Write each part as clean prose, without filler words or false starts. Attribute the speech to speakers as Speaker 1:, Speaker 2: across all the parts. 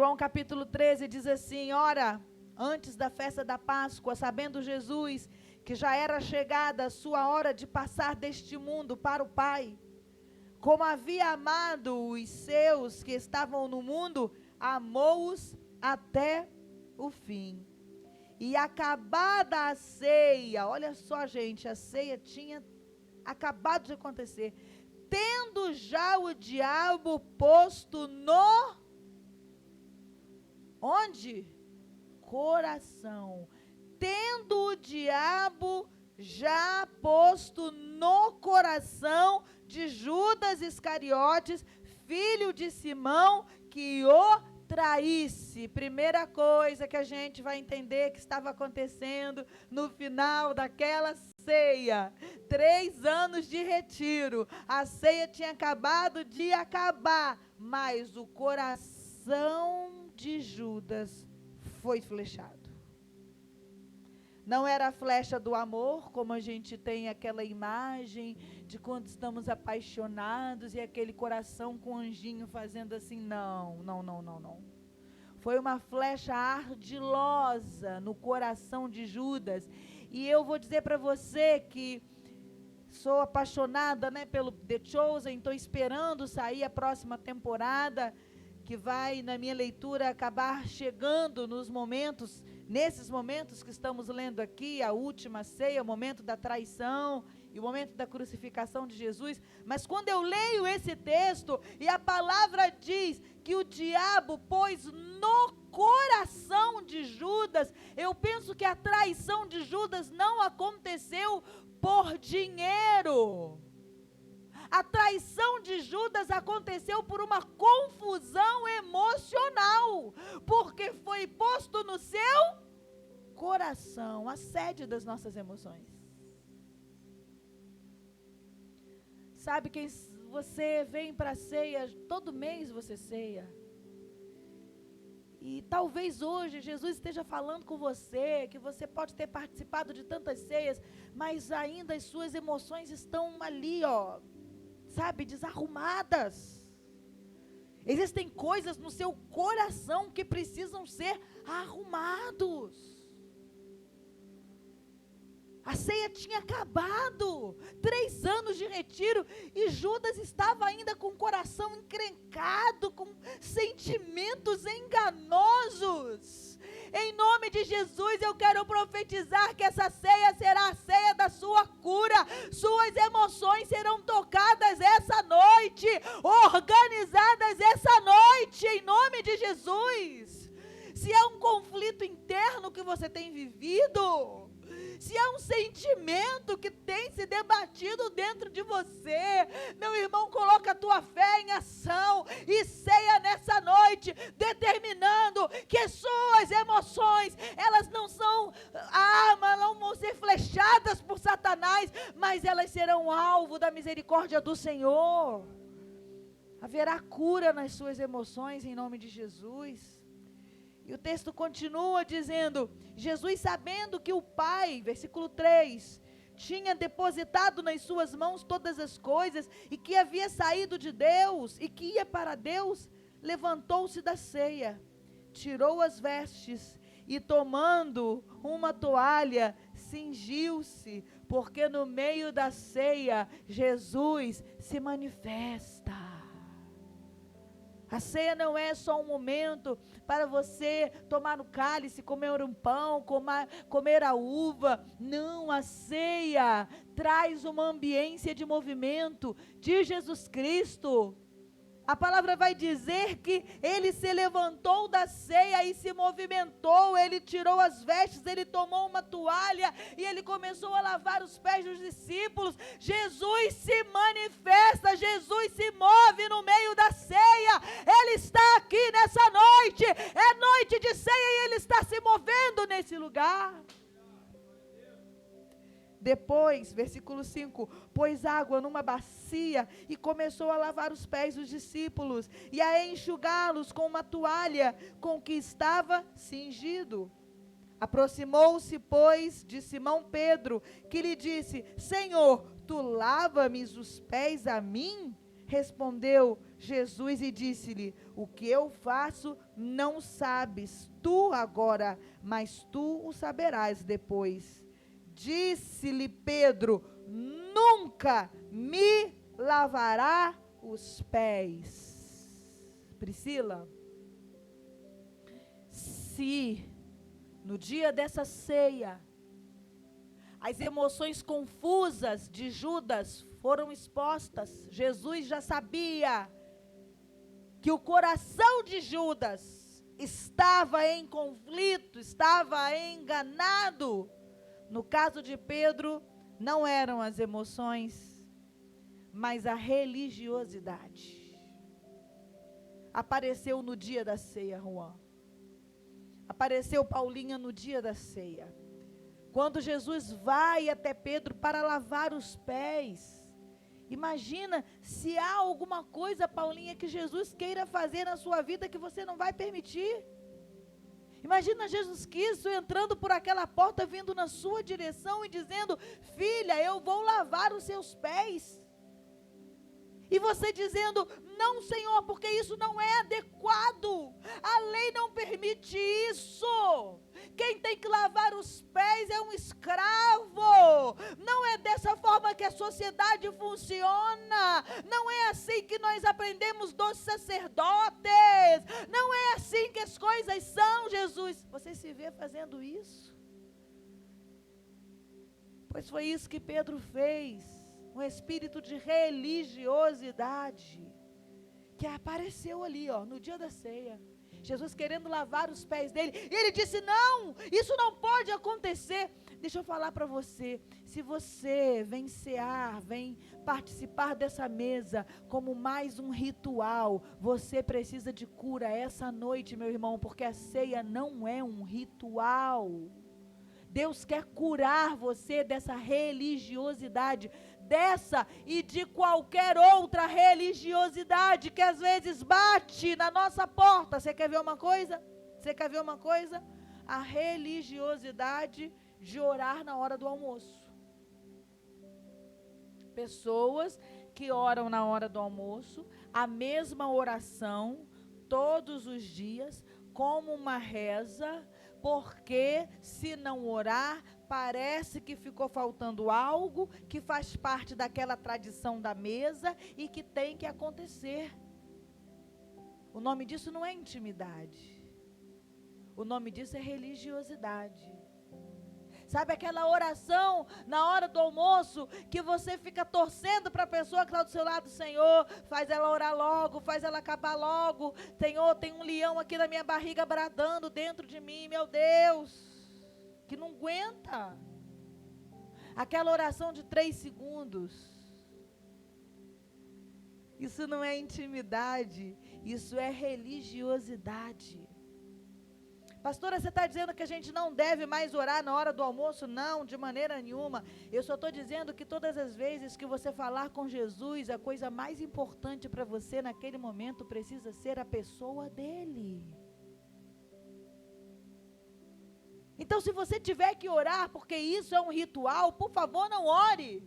Speaker 1: João capítulo 13 diz assim: ora, antes da festa da Páscoa, sabendo Jesus que já era chegada a sua hora de passar deste mundo para o Pai, como havia amado os seus que estavam no mundo, amou-os até o fim. E acabada a ceia, olha só, gente, a ceia tinha acabado de acontecer, tendo já o diabo posto no... onde? Coração. Tendo o diabo já posto no coração de Judas Iscariotes, filho de Simão, que o traísse. Primeira coisa que a gente vai entender que estava acontecendo no final daquela ceia. 3 anos de retiro. A ceia tinha acabado de acabar, mas o coração de Judas foi flechado. Não era a flecha do amor, como a gente tem aquela imagem de quando estamos apaixonados e aquele coração com o anjinho fazendo assim. Não. Foi uma flecha ardilosa no coração de Judas. E eu vou dizer para você que sou apaixonada, pelo The Chosen, estou esperando sair a próxima temporada, que vai, na minha leitura, acabar chegando nesses momentos que estamos lendo aqui, a última ceia, o momento da traição e o momento da crucificação de Jesus. Mas quando eu leio esse texto e a palavra diz que o diabo pôs no coração de Judas, eu penso que a traição de Judas não aconteceu por dinheiro. A traição de Judas aconteceu por uma confusão emocional, porque foi posto no seu coração, a sede das nossas emoções. Sabe, quem você vem para a ceia, todo mês você ceia. E talvez hoje Jesus esteja falando com você, que você pode ter participado de tantas ceias, mas ainda as suas emoções estão ali, desarrumadas. Existem coisas no seu coração que precisam ser arrumados. A ceia tinha acabado, 3 anos de retiro, e Judas estava ainda com o coração encrencado, com sentimentos enganosos. Em nome de Jesus, eu quero profetizar que essa ceia será a ceia da sua cura. Suas emoções serão tocadas essa noite, organizadas essa noite, em nome de Jesus. Se é um conflito interno que você tem vivido, se é um sentimento que tem se debatido dentro de você, meu irmão, coloca a tua fé em ação e ceia nessa noite, determinando que suas emoções, elas não são armas, não vão ser flechadas por Satanás, mas elas serão alvo da misericórdia do Senhor. Haverá cura nas suas emoções em nome de Jesus. E o texto continua dizendo, Jesus, sabendo que o Pai, versículo 3, tinha depositado nas suas mãos todas as coisas, e que havia saído de Deus, e que ia para Deus, levantou-se da ceia, tirou as vestes, e tomando uma toalha, cingiu-se, porque no meio da ceia, Jesus se manifesta. A ceia não é só um momento para você tomar o cálice, comer um pão, comer a uva. Não, a ceia traz uma ambiência de movimento de Jesus Cristo. A palavra vai dizer que ele se levantou da ceia e se movimentou, ele tirou as vestes, ele tomou uma toalha e ele começou a lavar os pés dos discípulos. Jesus se manifesta, Jesus se move no meio da ceia, ele está aqui nessa noite, é noite de ceia e ele está se movendo nesse lugar. Depois, versículo 5, pôs água numa bacia e começou a lavar os pés dos discípulos e a enxugá-los com uma toalha com que estava cingido. Aproximou-se, pois, de Simão Pedro, que lhe disse, Senhor, tu lava-me os pés a mim? Respondeu Jesus e disse-lhe: o que eu faço não sabes tu agora, mas tu o saberás depois. Disse-lhe Pedro: nunca me lavará os pés. Priscila, se no dia dessa ceia as emoções confusas de Judas foram expostas, Jesus já sabia que o coração de Judas estava em conflito, estava enganado. No caso de Pedro, não eram as emoções, mas a religiosidade. Apareceu no dia da ceia, Juan. Apareceu Paulinha no dia da ceia. Quando Jesus vai até Pedro para lavar os pés. Imagina se há alguma coisa, Paulinha, que Jesus queira fazer na sua vida que você não vai permitir. Imagina Jesus Cristo entrando por aquela porta, vindo na sua direção e dizendo: filha, eu vou lavar os seus pés. E você dizendo: não, Senhor, porque isso não é adequado. A lei não permite isso. Quem tem que lavar os pés é um escravo. Não é dessa forma que a sociedade funciona. Não é assim que nós aprendemos dos sacerdotes. Não é assim que as coisas são, Jesus. Você se vê fazendo isso? Pois foi isso que Pedro fez. Um espírito de religiosidade que apareceu ali, no dia da ceia. Jesus querendo lavar os pés dele. E ele disse: não, isso não pode acontecer. Deixa eu falar para você. Se você vem cear, vem participar dessa mesa como mais um ritual, você precisa de cura essa noite, meu irmão, porque a ceia não é um ritual. Deus quer curar você dessa religiosidade, dessa e de qualquer outra religiosidade que às vezes bate na nossa porta. Você quer ver uma coisa? A religiosidade de orar na hora do almoço. Pessoas que oram na hora do almoço, a mesma oração, todos os dias, como uma reza, porque se não orar, parece que ficou faltando algo que faz parte daquela tradição da mesa e que tem que acontecer. O nome disso não é intimidade. O nome disso é religiosidade. Sabe aquela oração na hora do almoço que você fica torcendo para a pessoa que está do seu lado? Senhor, faz ela orar logo, faz ela acabar logo. Senhor, tem um leão aqui na minha barriga bradando dentro de mim, meu Deus, que não aguenta. Aquela oração de 3 segundos. Isso não é intimidade, isso é religiosidade. Pastora, você está dizendo que a gente não deve mais orar na hora do almoço? Não, de maneira nenhuma. Eu só estou dizendo que todas as vezes que você falar com Jesus, a coisa mais importante para você naquele momento precisa ser a pessoa dele. Então, se você tiver que orar, porque isso é um ritual, por favor, não ore.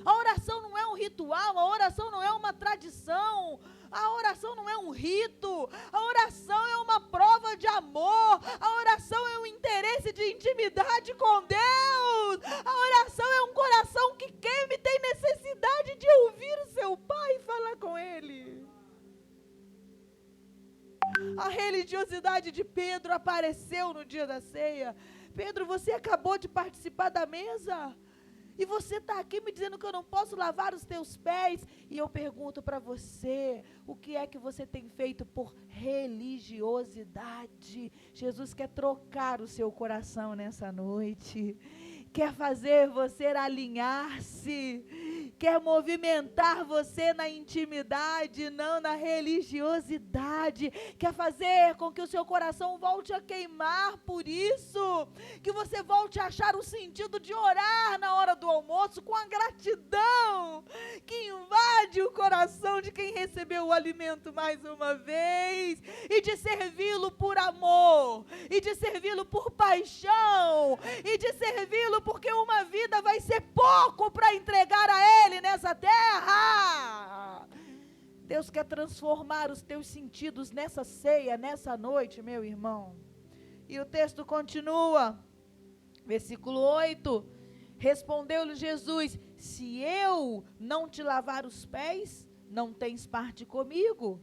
Speaker 1: A oração não é um ritual, a oração não é uma tradição, a oração não é um rito, a oração é uma prova de amor, a oração é um interesse de intimidade com Deus, a oração é um coração que queima e tem necessidade de ouvir o seu Pai e falar com Ele. A religiosidade de Pedro apareceu no dia da ceia. Pedro, você acabou de participar da mesa? E você está aqui me dizendo que eu não posso lavar os teus pés. E eu pergunto para você, o que é que você tem feito por religiosidade? Jesus quer trocar o seu coração nessa noite. Quer fazer você alinhar-se. Quer movimentar você na intimidade, não na religiosidade. Quer fazer com que o seu coração volte a queimar por isso. Que você volte a achar o sentido de orar na hora do almoço com a gratidão que invade o coração de quem recebeu o alimento mais uma vez. E de servi-lo por amor. E de servi-lo por paixão. E de servi-lo porque uma vida vai ser pouco para entregar a Ele. dele nessa terra. Deus quer transformar os teus sentidos nessa ceia, nessa noite, meu irmão. E o texto continua, versículo 8, respondeu-lhe Jesus, se eu não te lavar os pés, não tens parte comigo.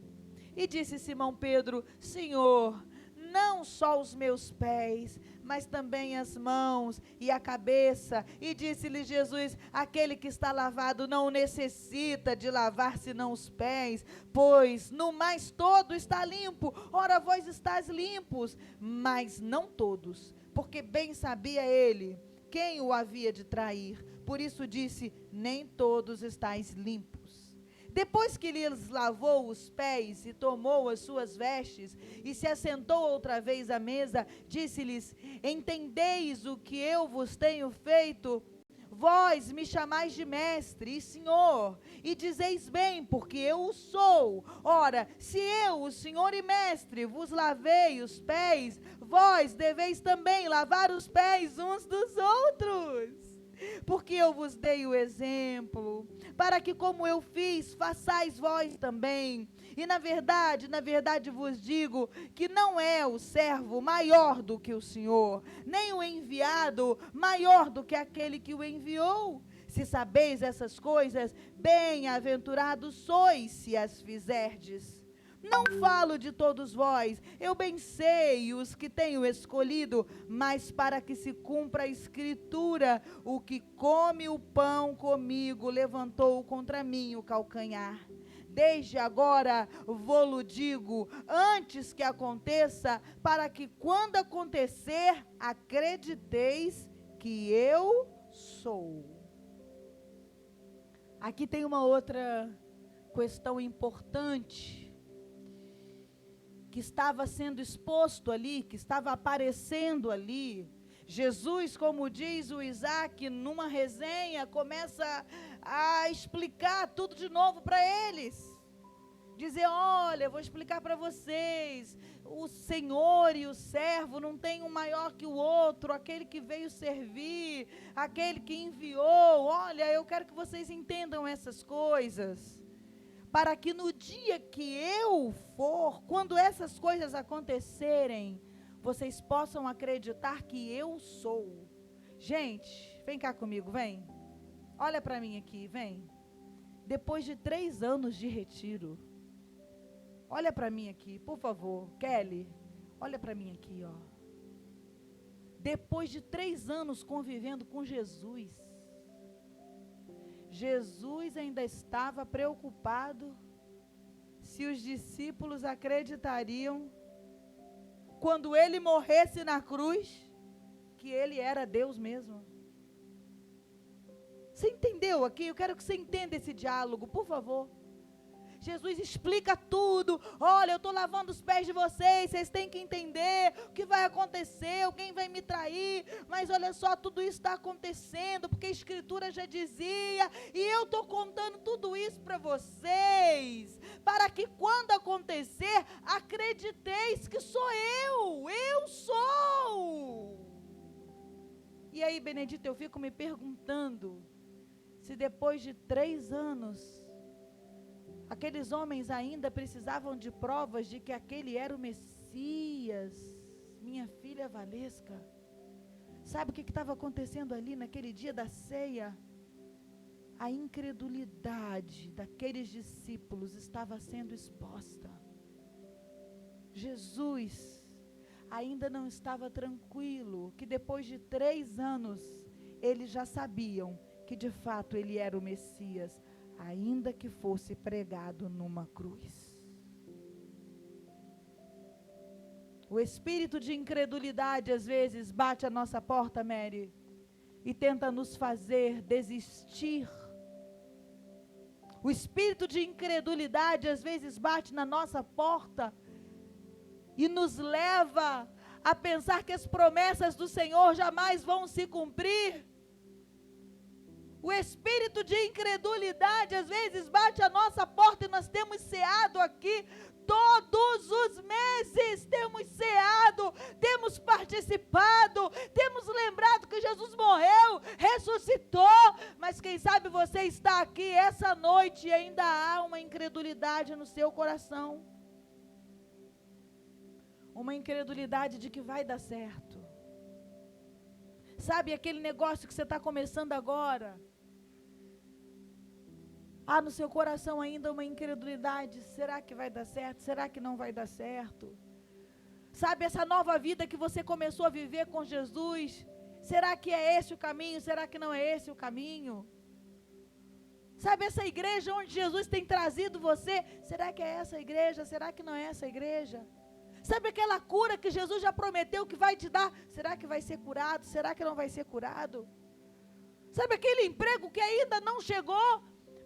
Speaker 1: E disse Simão Pedro, Senhor, não só os meus pés, mas também as mãos e a cabeça. E disse-lhe Jesus, aquele que está lavado não necessita de lavar senão os pés, pois no mais todo está limpo. Ora, vós estáis limpos, mas não todos, porque bem sabia ele quem o havia de trair. Por isso disse, nem todos estáis limpos. Depois que lhes lavou os pés e tomou as suas vestes e se assentou outra vez à mesa, disse-lhes, entendeis o que eu vos tenho feito? Vós me chamais de mestre e senhor, e dizeis bem, porque eu o sou. Ora, se eu, o senhor e mestre, vos lavei os pés, vós deveis também lavar os pés uns dos outros. Porque eu vos dei o exemplo, para que como eu fiz, façais vós também. E na verdade vos digo, que não é o servo maior do que o Senhor, nem o enviado maior do que aquele que o enviou. Se sabeis essas coisas, bem-aventurados sois se as fizerdes. Não falo de todos vós, eu bem sei os que tenho escolhido, mas para que se cumpra a escritura, o que come o pão comigo levantou contra mim o calcanhar. Desde agora vou-lo digo, antes que aconteça, para que quando acontecer, acrediteis que eu sou. Aqui tem uma outra questão importante, que estava sendo exposto ali, que estava aparecendo ali. Jesus, como diz o Isaac, numa resenha, começa a explicar tudo de novo para eles. Dizer, olha, vou explicar para vocês, o Senhor e o servo não tem um maior que o outro, aquele que veio servir, aquele que enviou. Olha, eu quero que vocês entendam essas coisas, para que no dia que eu for, quando essas coisas acontecerem, vocês possam acreditar que eu sou. Gente, vem cá comigo, vem. Olha para mim aqui, vem. Depois de 3 anos de retiro, olha para mim aqui, por favor, Kelly, olha para mim aqui, ó. Depois de 3 anos convivendo com Jesus, Jesus ainda estava preocupado se os discípulos acreditariam, quando ele morresse na cruz, que ele era Deus mesmo. Você entendeu aqui? Eu quero que você entenda esse diálogo, por favor. Jesus explica tudo. Olha, eu estou lavando os pés de vocês, vocês têm que entender o que vai acontecer, alguém vai me trair, mas olha só, tudo isso está acontecendo, porque a Escritura já dizia, e eu estou contando tudo isso para vocês, para que quando acontecer, acrediteis que sou eu sou. E aí, Benedito, eu fico me perguntando, se depois de 3 anos, aqueles homens ainda precisavam de provas de que aquele era o Messias. Minha filha Valesca, sabe o que estava acontecendo ali naquele dia da ceia? A incredulidade daqueles discípulos estava sendo exposta. Jesus ainda não estava tranquilo, que depois de 3 anos, eles já sabiam que de fato ele era o Messias, ainda que fosse pregado numa cruz. O espírito de incredulidade às vezes bate à nossa porta, Mary, e tenta nos fazer desistir. O espírito de incredulidade às vezes bate na nossa porta e nos leva a pensar que as promessas do Senhor jamais vão se cumprir. O espírito de incredulidade às vezes bate a nossa porta e nós temos ceado aqui todos os meses, temos ceado, temos participado, temos lembrado que Jesus morreu, ressuscitou, mas quem sabe você está aqui essa noite e ainda há uma incredulidade no seu coração. Uma incredulidade de que vai dar certo. Sabe aquele negócio que você está começando agora? Há no seu coração ainda uma incredulidade. Será que vai dar certo? Será que não vai dar certo? Sabe essa nova vida que você começou a viver com Jesus? Será que é esse o caminho? Será que não é esse o caminho? Sabe essa igreja onde Jesus tem trazido você? Será que é essa igreja? Será que não é essa igreja? Sabe aquela cura que Jesus já prometeu que vai te dar? Será que vai ser curado? Será que não vai ser curado? Sabe aquele emprego que ainda não chegou,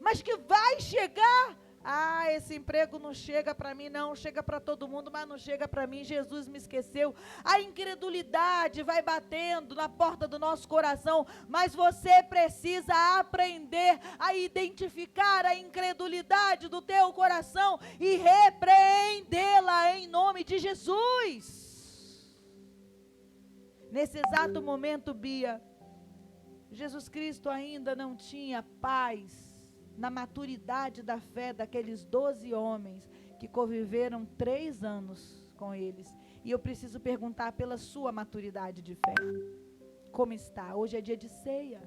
Speaker 1: mas que vai chegar? Ah, esse emprego não chega para mim, não, chega para todo mundo, mas não chega para mim, Jesus me esqueceu. A incredulidade vai batendo na porta do nosso coração, mas você precisa aprender a identificar a incredulidade do teu coração e repreendê-la em nome de Jesus. Nesse exato momento, Bia, Jesus Cristo ainda não tinha paz na maturidade da fé daqueles 12 homens que conviveram 3 anos com eles. E eu preciso perguntar pela sua maturidade de fé. Como está? Hoje é dia de ceia.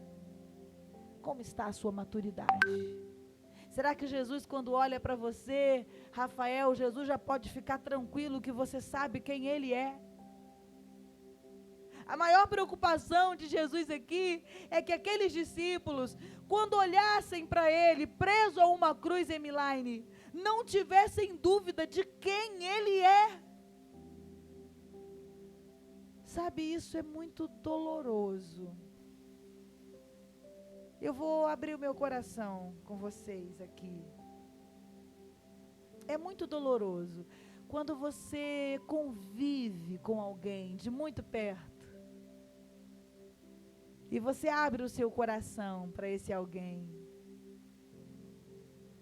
Speaker 1: Como está a sua maturidade? Será que Jesus, quando olha para você, Rafael, Jesus já pode ficar tranquilo que você sabe quem Ele é? A maior preocupação de Jesus aqui é que aqueles discípulos, quando olhassem para Ele, preso a uma cruz em Emiline, não tivessem dúvida de quem Ele é. Sabe, isso é muito doloroso. Eu vou abrir o meu coração com vocês aqui. É muito doloroso quando você convive com alguém de muito perto. E você abre o seu coração para esse alguém.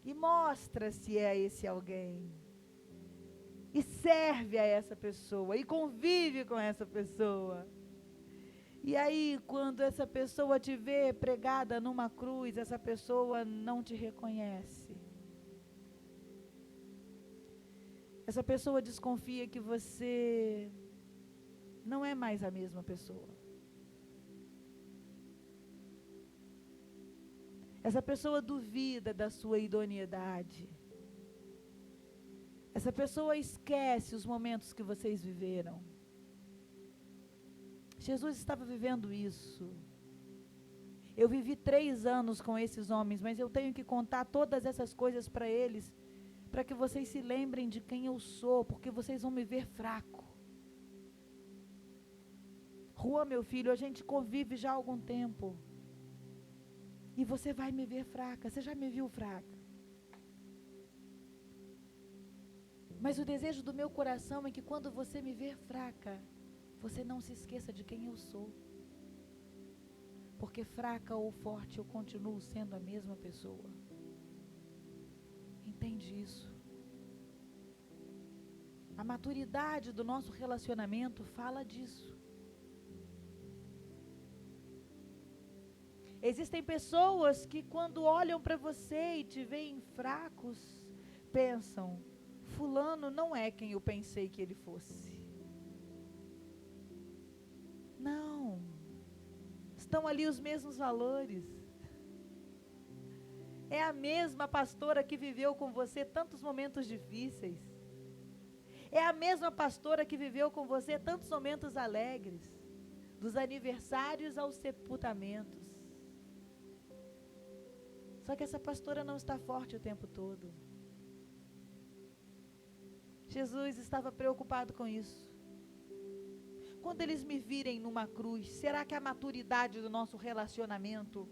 Speaker 1: E mostra se é esse alguém. E serve a essa pessoa. E convive com essa pessoa. E aí, quando essa pessoa te vê pregada numa cruz, essa pessoa não te reconhece. Essa pessoa desconfia que você não é mais a mesma pessoa. Essa pessoa duvida da sua idoneidade. Essa pessoa esquece os momentos que vocês viveram. Jesus estava vivendo isso. Eu vivi 3 anos com esses homens, mas eu tenho que contar todas essas coisas para eles, para que vocês se lembrem de quem eu sou, porque vocês vão me ver fraco. Juan, meu filho, a gente convive já há algum tempo. E você vai me ver fraca. Você já me viu fraca. Mas o desejo do meu coração é que quando você me ver fraca, você não se esqueça de quem eu sou. Porque fraca ou forte, eu continuo sendo a mesma pessoa. Entende isso? A maturidade do nosso relacionamento fala disso. Existem pessoas que quando olham para você e te veem fracos, pensam, fulano não é quem eu pensei que ele fosse. Não. Estão ali os mesmos valores. É a mesma pastora que viveu com você tantos momentos difíceis. É a mesma pastora que viveu com você tantos momentos alegres, dos aniversários aos sepultamentos. Só que essa pastora não está forte o tempo todo. Jesus estava preocupado com isso. Quando eles me virem numa cruz, será que a maturidade do nosso relacionamento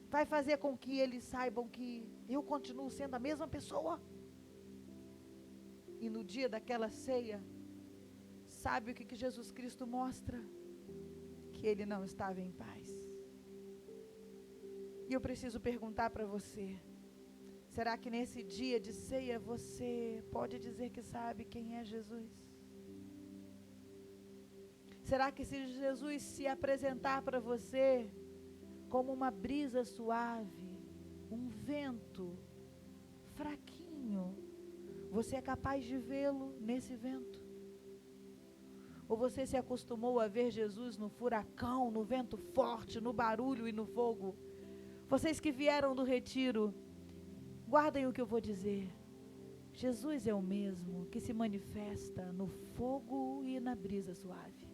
Speaker 1: vai fazer com que eles saibam que eu continuo sendo a mesma pessoa? E no dia daquela ceia, sabe o que Jesus Cristo mostra? Que ele não estava em paz. E eu preciso perguntar para você, será que nesse dia de ceia você pode dizer que sabe quem é Jesus? Será que se Jesus se apresentar para você como uma brisa suave, um vento fraquinho, você é capaz de vê-lo nesse vento? Ou você se acostumou a ver Jesus no furacão, no vento forte, no barulho e no fogo? Vocês que vieram do retiro, guardem o que eu vou dizer. Jesus é o mesmo que se manifesta no fogo e na brisa suave.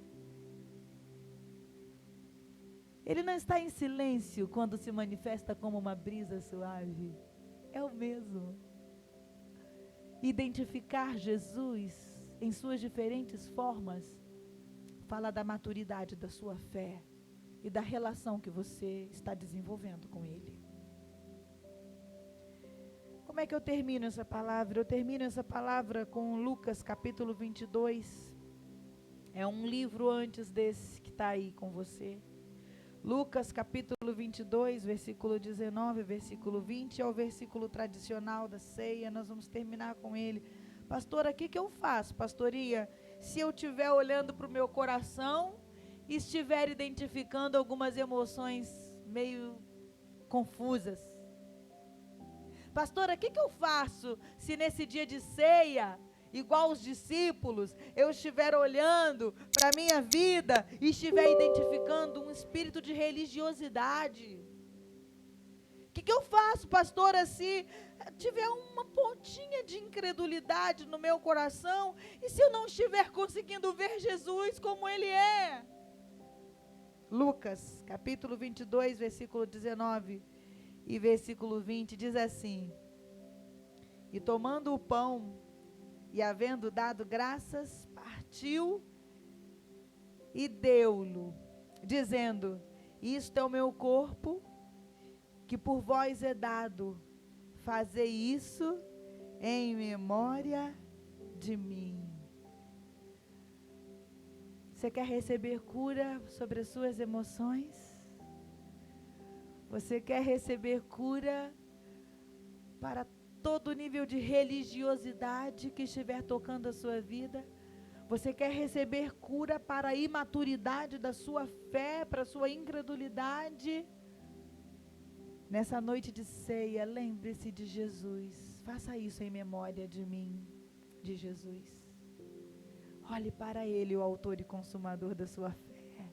Speaker 1: Ele não está em silêncio quando se manifesta como uma brisa suave. É o mesmo. Identificar Jesus em suas diferentes formas fala da maturidade da sua fé e da relação que você está desenvolvendo com Ele. Como é que eu termino essa palavra? Eu termino essa palavra com Lucas capítulo 22. É um livro antes desse que está aí com você. Lucas capítulo 22, versículo 19, versículo 20, é o versículo tradicional da ceia. Nós vamos terminar com ele. Pastora, o que eu faço, pastoria? Se eu estiver olhando para o meu coração e estiver identificando algumas emoções meio confusas. Pastora, o que eu faço se nesse dia de ceia, igual os discípulos, eu estiver olhando para a minha vida e estiver identificando um espírito de religiosidade? O que eu faço, pastora, se tiver uma pontinha de incredulidade no meu coração e se eu não estiver conseguindo ver Jesus como Ele é? Lucas, capítulo 22, versículo 19 e versículo 20, diz assim: E tomando o pão, e havendo dado graças, partiu e deu-lo, dizendo: Isto é o meu corpo, que por vós é dado, fazei isso em memória de mim. Você quer receber cura sobre as suas emoções? Você quer receber cura para todo nível de religiosidade que estiver tocando a sua vida? Você quer receber cura para a imaturidade da sua fé, para a sua incredulidade? Nessa noite de ceia, lembre-se de Jesus. Faça isso em memória de mim, de Jesus. Olhe para Ele, o autor e consumador da sua fé.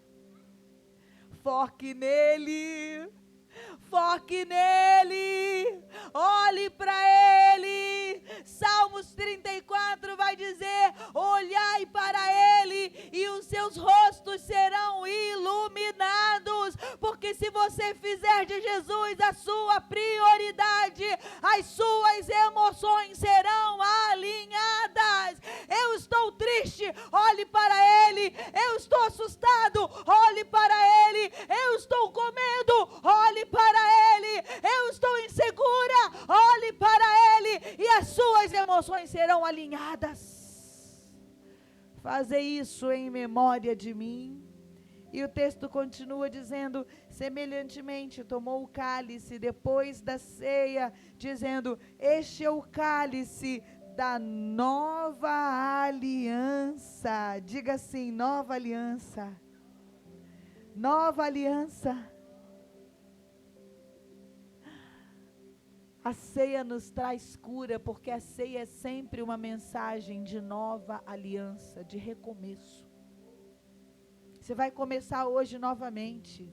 Speaker 1: Foque nele. Foque nele, olhe para Ele. Salmos 34 vai dizer: olhai para Ele e os seus rostos serão iluminados, porque se você fizer de Jesus a sua prioridade, as suas emoções serão alinhadas. Eu estou triste, olhe para Ele. Eu estou assustado, olhe para Ele. Eu estou com medo, olhe para Ele. Eu estou insegura, olhe para Ele, e as suas emoções serão alinhadas. Fazer isso em memória de mim. E o texto continua dizendo: semelhantemente tomou o cálice depois da ceia, dizendo: este é o cálice da nova aliança. Diga assim: nova aliança. Nova aliança. A ceia nos traz cura, porque a ceia é sempre uma mensagem de nova aliança, de recomeço. Você vai começar hoje novamente.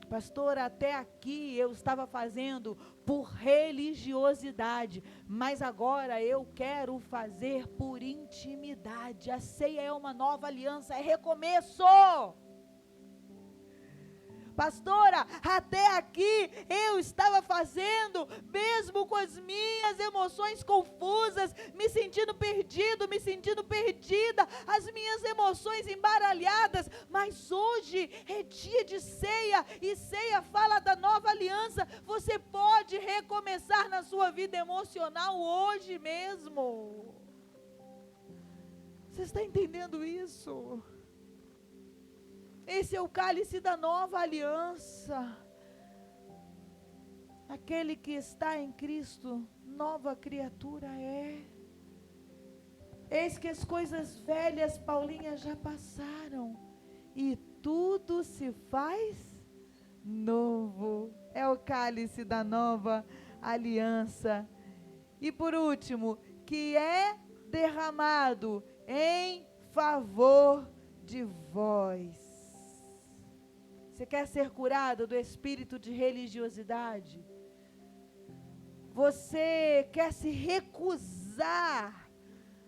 Speaker 1: Pastor, até aqui eu estava fazendo por religiosidade, mas agora eu quero fazer por intimidade. A ceia é uma nova aliança, é recomeço. Pastora, até aqui eu estava fazendo, mesmo com as minhas emoções confusas, me sentindo perdido, me sentindo perdida, as minhas emoções embaralhadas, mas hoje é dia de ceia, e ceia fala da nova aliança. Você pode recomeçar na sua vida emocional hoje mesmo. Você está entendendo isso? Esse é o cálice da nova aliança. Aquele que está em Cristo, nova criatura é. Eis que as coisas velhas, Paulinha, já passaram, e tudo se faz novo. É o cálice da nova aliança. E por último, que é derramado em favor de vós. Você quer ser curado do espírito de religiosidade? Você quer se recusar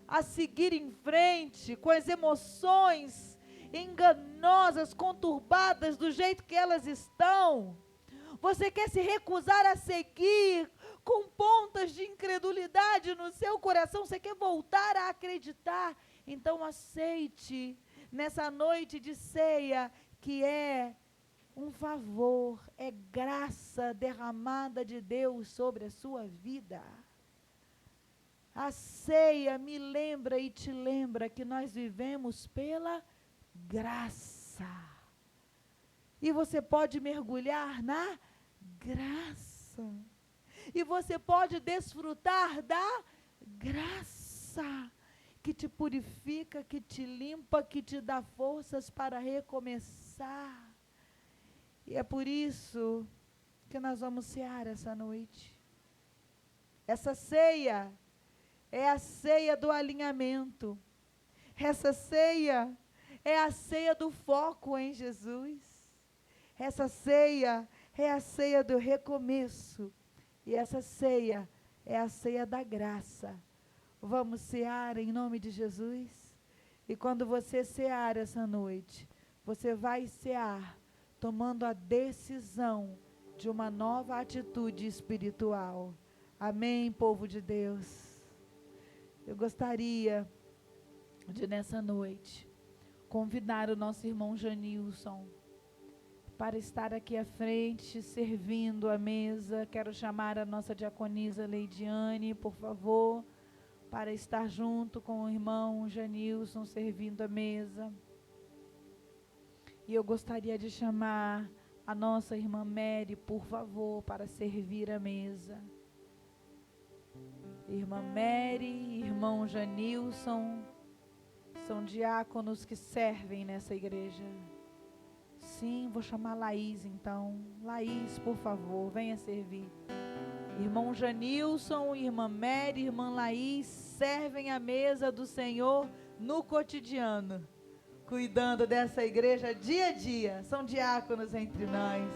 Speaker 1: a seguir em frente com as emoções enganosas, conturbadas do jeito que elas estão? Você quer se recusar a seguir com pontas de incredulidade no seu coração? Você quer voltar a acreditar? Então aceite nessa noite de ceia que é um favor, é graça derramada de Deus sobre a sua vida. A ceia me lembra e te lembra que nós vivemos pela graça. E você pode mergulhar na graça. E você pode desfrutar da graça que te purifica, que te limpa, que te dá forças para recomeçar. E é por isso que nós vamos cear essa noite. Essa ceia é a ceia do alinhamento. Essa ceia é a ceia do foco em Jesus. Essa ceia é a ceia do recomeço. E essa ceia é a ceia da graça. Vamos cear em nome de Jesus? E quando você cear essa noite, você vai cear tomando a decisão de uma nova atitude espiritual. Amém, povo de Deus? Eu gostaria de, nessa noite, convidar o nosso irmão Janilson para estar aqui à frente, servindo a mesa. Quero chamar a nossa diaconisa Leidiane, por favor, para estar junto com o irmão Janilson, servindo a mesa. E eu gostaria de chamar a nossa irmã Mary, por favor, para servir a mesa. Irmã Mary, irmão Janilson, são diáconos que servem nessa igreja. Sim, vou chamar Laís então. Laís, por favor, venha servir. Irmão Janilson, irmã Mary, irmã Laís, servem a mesa do Senhor no cotidiano, cuidando dessa igreja dia a dia. São diáconos entre nós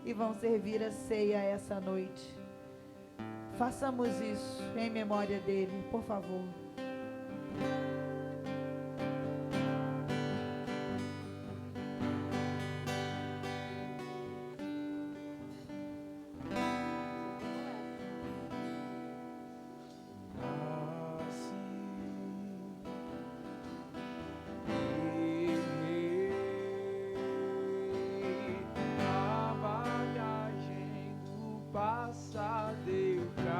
Speaker 1: e vão servir a ceia essa noite. Façamos isso em memória dele, por favor.
Speaker 2: Deus.